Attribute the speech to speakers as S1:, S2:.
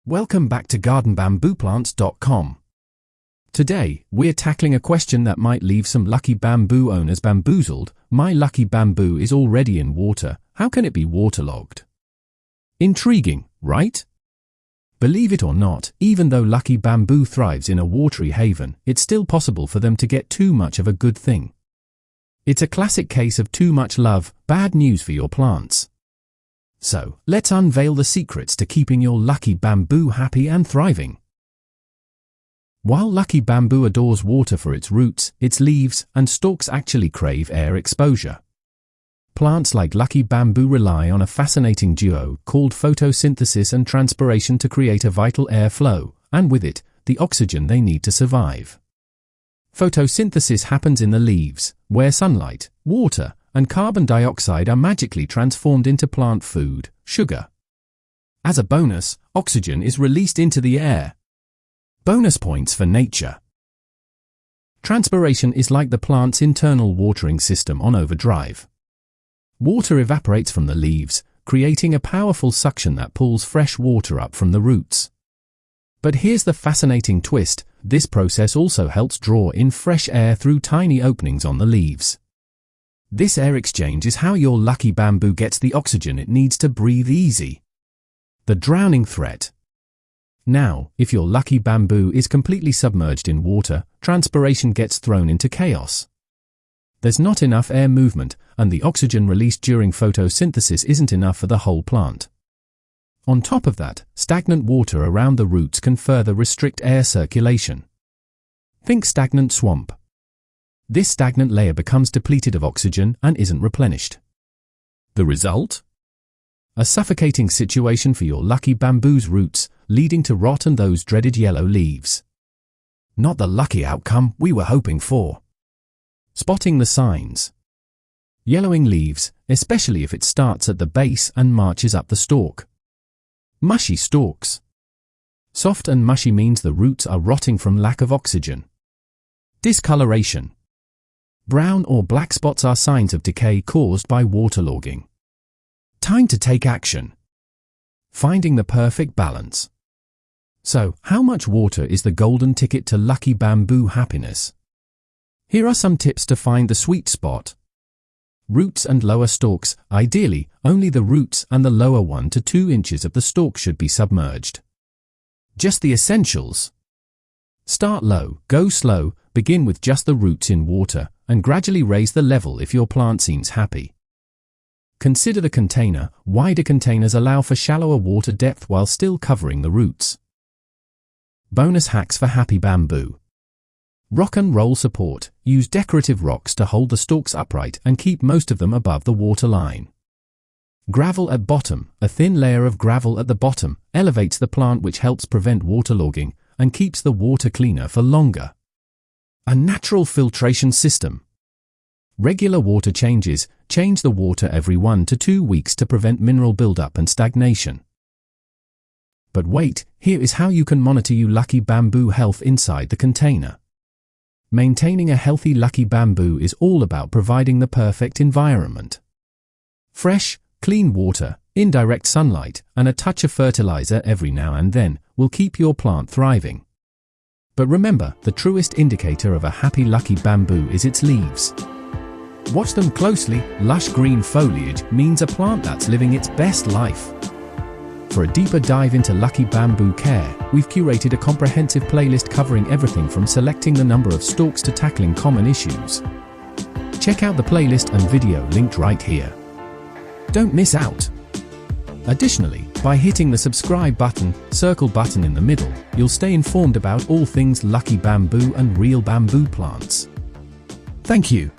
S1: Welcome back to gardenbambooplants.com. Today, we're tackling a question that might leave some lucky bamboo owners bamboozled. My lucky bamboo is already in water. How can it be waterlogged? Intriguing, right? Believe it or not, even though lucky bamboo thrives in a watery haven, it's still possible for them to get too much of a good thing. It's a classic case of too much love, bad news for your plants. So, let's unveil the secrets to keeping your lucky bamboo happy and thriving. While lucky bamboo adores water for its roots, its leaves, and stalks actually crave air exposure. Plants like lucky bamboo rely on a fascinating duo called photosynthesis and transpiration to create a vital air flow, and with it, the oxygen they need to survive. Photosynthesis happens in the leaves, where sunlight, water, and carbon dioxide are magically transformed into plant food, sugar. As a bonus, oxygen is released into the air. Bonus points for nature. Transpiration is like the plant's internal watering system on overdrive. Water evaporates from the leaves, creating a powerful suction that pulls fresh water up from the roots. But here's the fascinating twist: this process also helps draw in fresh air through tiny openings on the leaves. This air exchange is how your lucky bamboo gets the oxygen it needs to breathe easy. The drowning threat. Now, if your lucky bamboo is completely submerged in water, transpiration gets thrown into chaos. There's not enough air movement, and the oxygen released during photosynthesis isn't enough for the whole plant. On top of that, stagnant water around the roots can further restrict air circulation. Think stagnant swamp. This stagnant layer becomes depleted of oxygen and isn't replenished. The result? A suffocating situation for your lucky bamboo's roots, leading to rot and those dreaded yellow leaves. Not the lucky outcome we were hoping for. Spotting the signs. Yellowing leaves, especially if it starts at the base and marches up the stalk. Mushy stalks. Soft and mushy means the roots are rotting from lack of oxygen. Discoloration. Brown or black spots are signs of decay caused by waterlogging. Time to take action. Finding the perfect balance. So, how much water is the golden ticket to lucky bamboo happiness? Here are some tips to find the sweet spot. Roots and lower stalks. Ideally, only the roots and the lower 1 to 2 inches of the stalk should be submerged. Just the essentials. Start low, go slow, begin with just the roots in water, and gradually raise the level if your plant seems happy. Consider the container. Wider containers allow for shallower water depth while still covering the roots. Bonus hacks for happy bamboo. Rock and roll support. Use decorative rocks to hold the stalks upright and keep most of them above the water line. Gravel at bottom. A thin layer of gravel at the bottom elevates the plant, which helps prevent waterlogging and keeps the water cleaner for longer. A natural filtration system. Regular water changes. Change the water every 1 to 2 weeks to prevent mineral buildup and stagnation. But wait, here is how you can monitor your lucky bamboo health inside the container. Maintaining a healthy lucky bamboo is all about providing the perfect environment. Fresh, clean water, indirect sunlight, and a touch of fertilizer every now and then will keep your plant thriving. But remember, the truest indicator of a happy lucky bamboo is its leaves. Watch them closely. Lush green foliage means a plant that's living its best life. For a deeper dive into lucky bamboo care, we've curated a comprehensive playlist covering everything from selecting the number of stalks to tackling common issues. Check out the playlist and video linked right here. Don't miss out. Additionally, by hitting the subscribe button, circle button in the middle, you'll stay informed about all things lucky bamboo and real bamboo plants. Thank you.